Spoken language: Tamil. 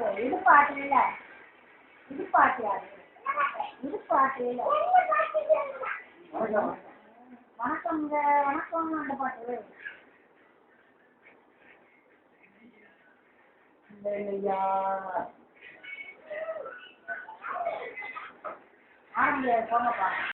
பாட்டு இது பாட்டு இல்ல இது பாட்டு யாரு இது பாட்டு இல்ல வணக்கம்ங்க வணக்கம் அந்த பாட்டு இல்லையா ஆரம்பிங்க போங்கப்பா